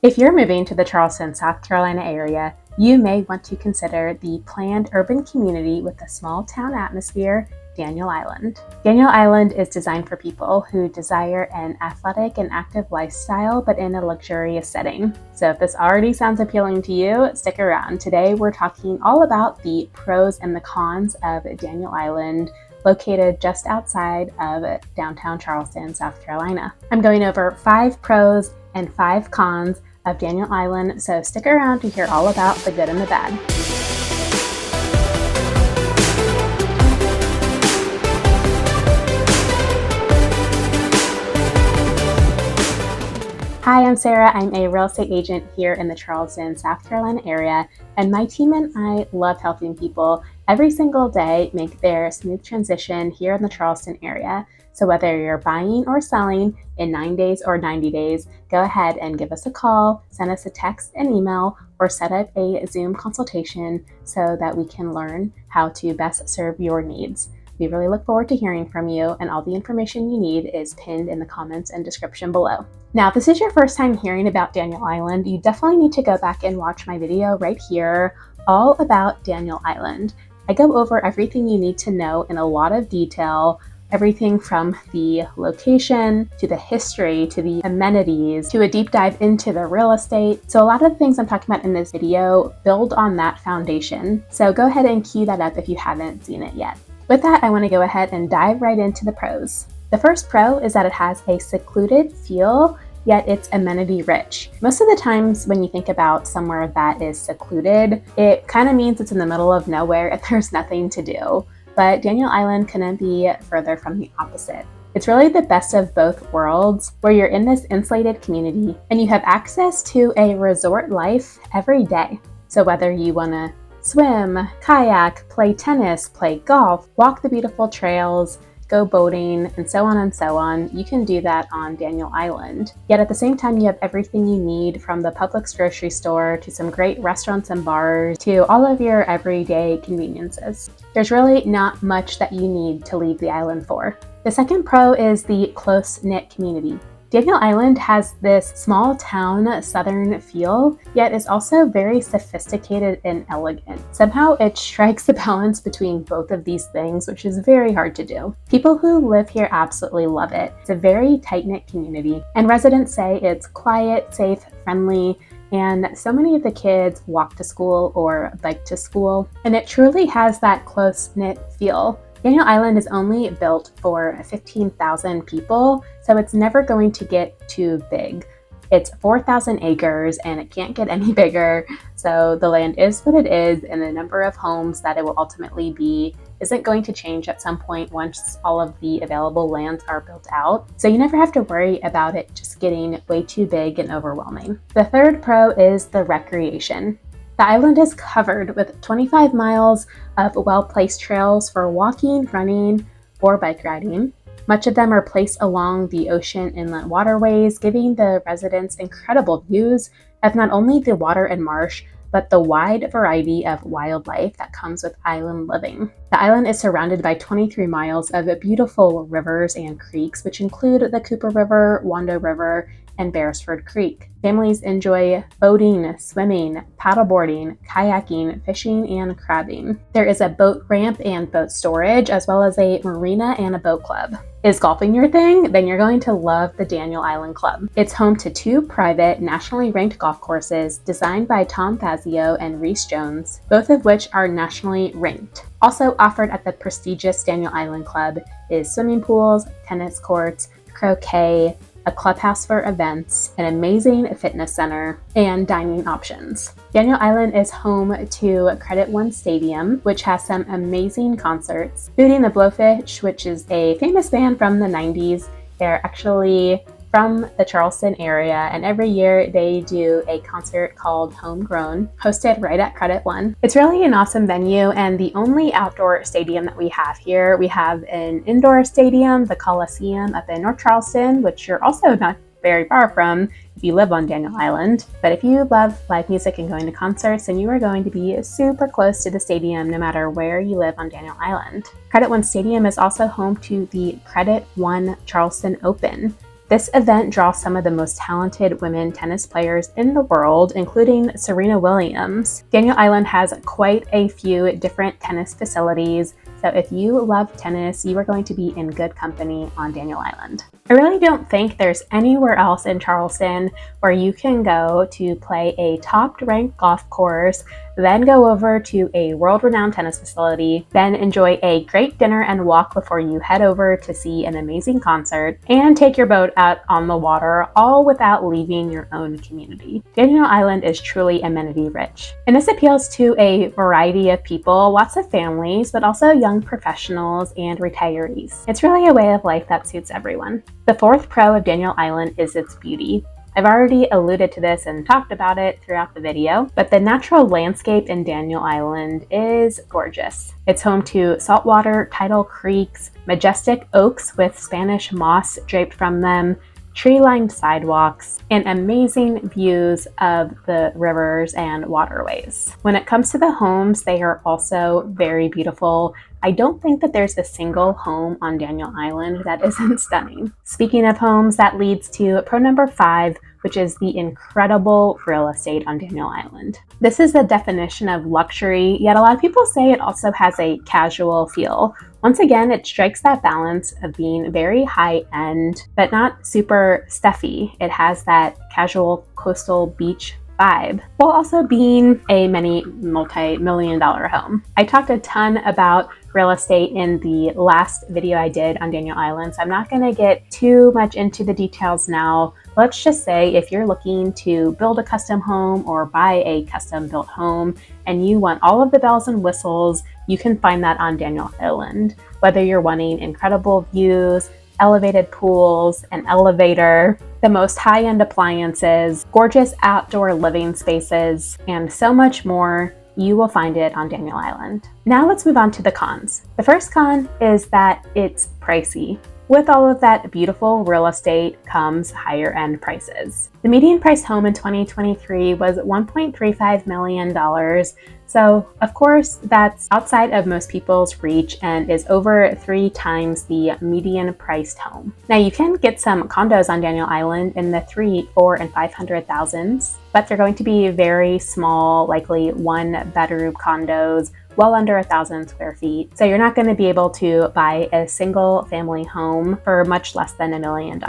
If you're moving to the Charleston, South Carolina area, you may want to consider the planned urban community with a small town atmosphere, Daniel Island. Daniel Island is designed for people who desire an athletic and active lifestyle, but in a luxurious setting. So if this already sounds appealing to you, stick around. Today we're talking all about the pros and the cons of Daniel Island, located just outside of downtown Charleston, South Carolina. I'm going over 5 pros and 5 cons of Daniel Island, so stick around to hear all about the good and the bad. Hi, I'm Sarah. I'm a real estate agent here in the Charleston, South Carolina area, and my team and I love helping people every single day make their smooth transition here in the Charleston area. So whether you're buying or selling in 9 days or 90 days, go ahead and give us a call, send us a text, an email, or set up a Zoom consultation so that we can learn how to best serve your needs. We really look forward to hearing from you, and all the information you need is pinned in the comments and description below. Now, if this is your first time hearing about Daniel Island, you definitely need to go back and watch my video right here, all about Daniel Island. I go over everything you need to know in a lot of detail, everything from the location, to the history, to the amenities, to a deep dive into the real estate. So a lot of the things I'm talking about in this video build on that foundation. So go ahead and cue that up if you haven't seen it yet. With that, I want to go ahead and dive right into the pros. The first pro is that it has a secluded feel, yet it's amenity rich. Most of the times when you think about somewhere that is secluded, it kind of means it's in the middle of nowhere and there's nothing to do. But Daniel Island couldn't be further from the opposite. It's really the best of both worlds, where you're in this insulated community and you have access to a resort life every day. So whether you want to swim, kayak, play tennis, play golf, walk the beautiful trails, go boating, and so on, you can do that on Daniel Island. Yet at the same time, you have everything you need, from the Publix grocery store to some great restaurants and bars to all of your everyday conveniences. There's really not much that you need to leave the island for. The second pro is the close-knit community. Daniel Island has this small town southern feel, yet is also very sophisticated and elegant. Somehow it strikes the balance between both of these things, which is very hard to do. People who live here absolutely love it. It's a very tight-knit community, and residents say it's quiet, safe, friendly, and so many of the kids walk to school or bike to school, and it truly has that close-knit feel. Daniel Island is only built for 15,000 people, so it's never going to get too big. It's 4,000 acres and it can't get any bigger, so the land is what it is, and the number of homes that it will ultimately be isn't going to change at some point once all of the available lands are built out. So you never have to worry about it just getting way too big and overwhelming. The third pro is the recreation. The island is covered with 25 miles of well-placed trails for walking, running, or bike riding. Much of them are placed along the ocean inland waterways, giving the residents incredible views of not only the water and marsh, but the wide variety of wildlife that comes with island living. The island is surrounded by 23 miles of beautiful rivers and creeks, which include the Cooper River, Wando River, and Beresford Creek. Families enjoy boating, swimming, paddleboarding, kayaking, fishing, and crabbing. There is a boat ramp and boat storage, as well as a marina and a boat club. Is golfing your thing? Then you're going to love the Daniel Island Club. It's home to 2 private, nationally ranked golf courses designed by Tom Fazio and Reese Jones, both of which are nationally ranked. Also offered at the prestigious Daniel Island Club is swimming pools, tennis courts, croquet, a clubhouse for events, an amazing fitness center, and dining options. Daniel Island is home to Credit One Stadium, which has some amazing concerts. Hootie and the Blowfish, which is a famous band from the 90s. They're actually from the Charleston area, and every year they do a concert called Homegrown, hosted right at Credit One. It's really an awesome venue, and the only outdoor stadium that we have here. We have an indoor stadium, the Coliseum up in North Charleston, which you're also not very far from if you live on Daniel Island. But if you love live music and going to concerts, then you are going to be super close to the stadium no matter where you live on Daniel Island. Credit One Stadium is also home to the Credit One Charleston Open. This event draws some of the most talented women tennis players in the world, including Serena Williams. Daniel Island has quite a few different tennis facilities, so if you love tennis, you are going to be in good company on Daniel Island. I really don't think there's anywhere else in Charleston where you can go to play a top-ranked golf course, then go over to a world-renowned tennis facility, then enjoy a great dinner and walk before you head over to see an amazing concert, and take your boat out on the water, all without leaving your own community. Daniel Island is truly amenity-rich. And this appeals to a variety of people, lots of families, but also young professionals and retirees. It's really a way of life that suits everyone. The fourth pro of Daniel Island is its beauty. I've already alluded to this and talked about it throughout the video, but the natural landscape in Daniel Island is gorgeous. It's home to saltwater tidal creeks, majestic oaks with Spanish moss draped from them, tree-lined sidewalks, and amazing views of the rivers and waterways. When it comes to the homes, they are also very beautiful. I don't think that there's a single home on Daniel Island that isn't stunning. Speaking of homes, that leads to pro number 5, which is the incredible real estate on Daniel Island. This is the definition of luxury, yet a lot of people say it also has a casual feel. Once again, it strikes that balance of being very high-end, but not super stuffy. It has that casual coastal beach vibe, while also being a multi-million-dollar home. I talked a ton about real estate in the last video I did on Daniel Island, so I'm not going to get too much into the details now. Let's just say if you're looking to build a custom home or buy a custom built home and you want all of the bells and whistles, you can find that on Daniel Island. Whether you're wanting incredible views, elevated pools, an elevator, the most high-end appliances, gorgeous outdoor living spaces, and so much more, you will find it on Daniel Island. Now let's move on to the cons. The first con is that it's pricey. With all of that beautiful real estate comes higher end prices. The median price home in 2023 was $1.35 million. So of course that's outside of most people's reach and is over 3 times the median priced home. Now you can get some condos on Daniel Island in the 3, 4, and 500,000s, but they're going to be very small, likely 1-bedroom condos, well under 1,000 square feet. So you're not going to be able to buy a single family home for much less than $1 million.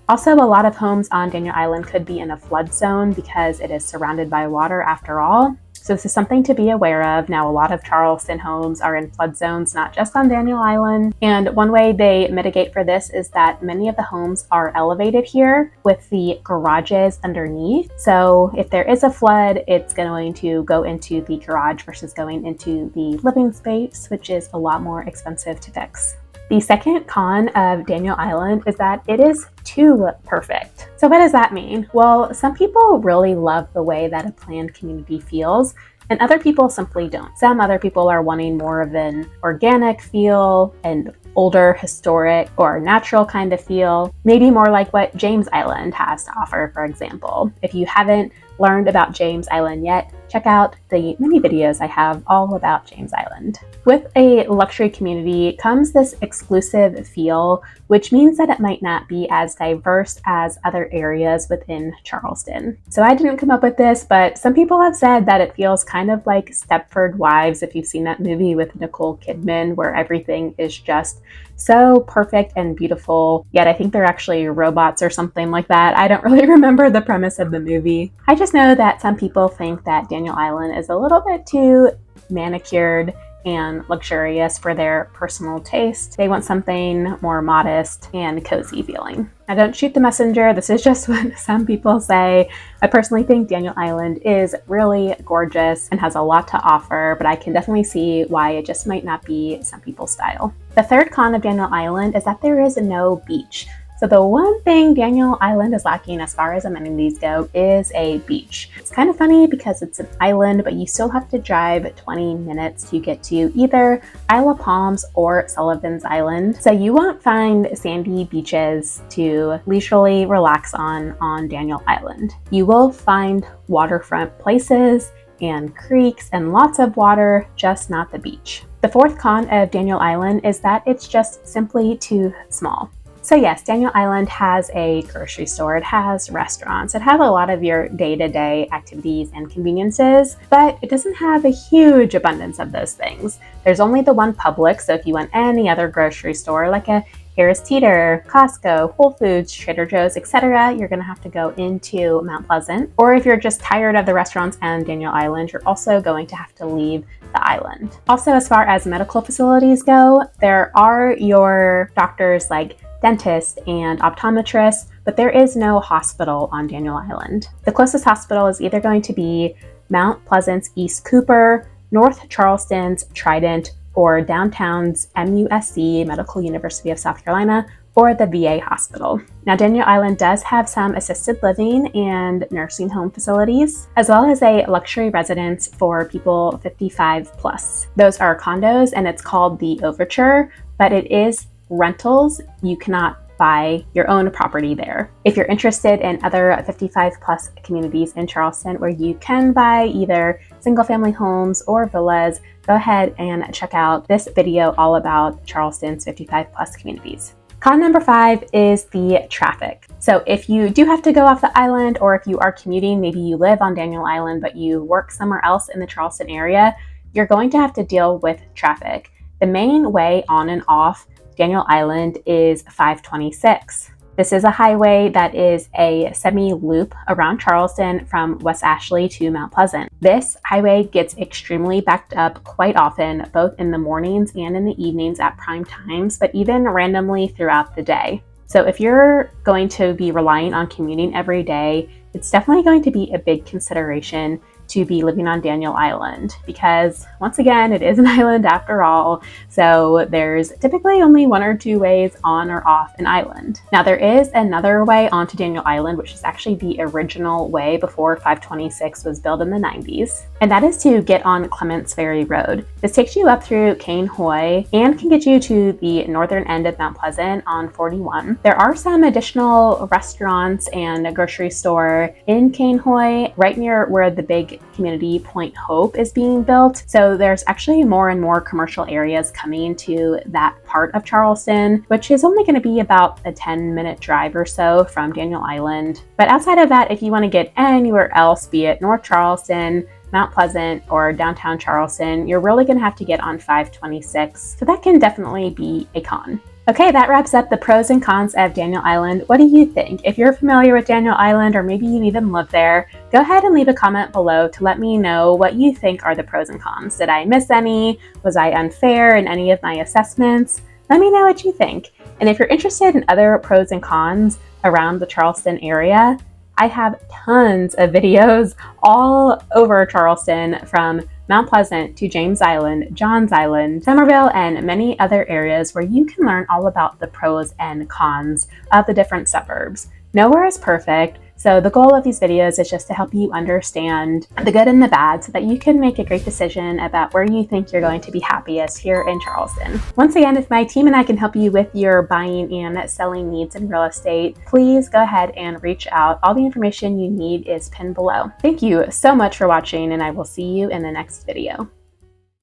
Also, a lot of homes on Daniel Island could be in a flood zone because it is surrounded by water after all. So this is something to be aware of. Now, a lot of Charleston homes are in flood zones, not just on Daniel Island. And one way they mitigate for this is that many of the homes are elevated here with the garages underneath. So if there is a flood, it's going to go into the garage versus going into the living space, which is a lot more expensive to fix. The second con of Daniel Island is that it is too perfect. So what does that mean? Well, some people really love the way that a planned community feels, and other people simply don't. Some other people are wanting more of an organic feel, an older, historic, or natural kind of feel, maybe more like what James Island has to offer, for example. If you haven't learned about James Island yet, check out the many videos I have all about James Island. With a luxury community comes this exclusive feel, which means that it might not be as diverse as other areas within Charleston. So I didn't come up with this, but some people have said that it feels kind of like Stepford Wives, if you've seen that movie with Nicole Kidman, where everything is just so perfect and beautiful, yet I think they're actually robots or something like that. I don't really remember the premise of the movie. I just know that some people think that Daniel Island is a little bit too manicured and luxurious for their personal taste. They want something more modest and cozy feeling. Now, don't shoot the messenger. This is just what some people say. I personally think Daniel Island is really gorgeous and has a lot to offer, but I can definitely see why it just might not be some people's style. The third con of Daniel Island is that there is no beach. So the one thing Daniel Island is lacking as far as amenities go is a beach. It's kind of funny because it's an island, but you still have to drive 20 minutes to get to either Isle of Palms or Sullivan's Island. So you won't find sandy beaches to leisurely relax on Daniel Island. You will find waterfront places and creeks and lots of water, just not the beach. The fourth con of Daniel Island is that it's just simply too small. So yes, Daniel Island has a grocery store, it has restaurants, it has a lot of your day-to-day activities and conveniences, but it doesn't have a huge abundance of those things. There's only the one Publix, so if you want any other grocery store like a Harris Teeter, Costco, Whole Foods, Trader Joe's, etc., you're going to have to go into Mount Pleasant. Or if you're just tired of the restaurants and Daniel Island, you're also going to have to leave the island. Also, as far as medical facilities go, there are your doctors like dentist and optometrist, but there is no hospital on Daniel Island. The closest hospital is either going to be Mount Pleasant's East Cooper, North Charleston's Trident, or downtown's MUSC, Medical University of South Carolina, or the VA hospital. Now, Daniel Island does have some assisted living and nursing home facilities, as well as a luxury residence for people 55 plus. Those are condos, and it's called the Overture, but it is rentals. You cannot buy your own property there. If you're interested in other 55 plus communities in Charleston where you can buy either single family homes or villas, go ahead and check out this video all about Charleston's 55 plus communities. Con number 5 is the traffic. So if you do have to go off the island, or if you are commuting, maybe you live on Daniel Island but you work somewhere else in the Charleston area, you're going to have to deal with traffic. The main way on and off Daniel Island is 526. This is a highway that is a semi-loop around Charleston from West Ashley to Mount Pleasant. This highway gets extremely backed up quite often, both in the mornings and in the evenings at prime times, but even randomly throughout the day. So if you're going to be relying on commuting every day, it's definitely going to be a big consideration to be living on Daniel Island, because once again, it is an island after all, so there's typically only one or two ways on or off an island. Now, there is another way onto Daniel Island, which is actually the original way before 526 was built in the 90s, and that is to get on Clements Ferry Road. This takes you up through Cane Hoy and can get you to the northern end of Mount Pleasant on 41. There are some additional restaurants and a grocery store in Cane Hoy, right near where the big community Point Hope is being built. So there's actually more and more commercial areas coming to that part of Charleston, which is only going to be about a 10-minute drive or so from Daniel Island. But outside of that, if you want to get anywhere else, be it North Charleston, Mount Pleasant, or downtown Charleston, you're really going to have to get on 526. So that can definitely be a con. Okay, that wraps up the pros and cons of Daniel Island. What do you think? If you're familiar with Daniel Island, or maybe you even live there, go ahead and leave a comment below to let me know what you think are the pros and cons. Did I miss any? Was I unfair in any of my assessments? Let me know what you think. And if you're interested in other pros and cons around the Charleston area, I have tons of videos all over Charleston, from Mount Pleasant to James Island, Johns Island, Somerville, and many other areas where you can learn all about the pros and cons of the different suburbs. Nowhere is perfect, so the goal of these videos is just to help you understand the good and the bad so that you can make a great decision about where you think you're going to be happiest here in Charleston. Once again, if my team and I can help you with your buying and selling needs in real estate, please go ahead and reach out. All the information you need is pinned below. Thank you so much for watching, and I will see you in the next video.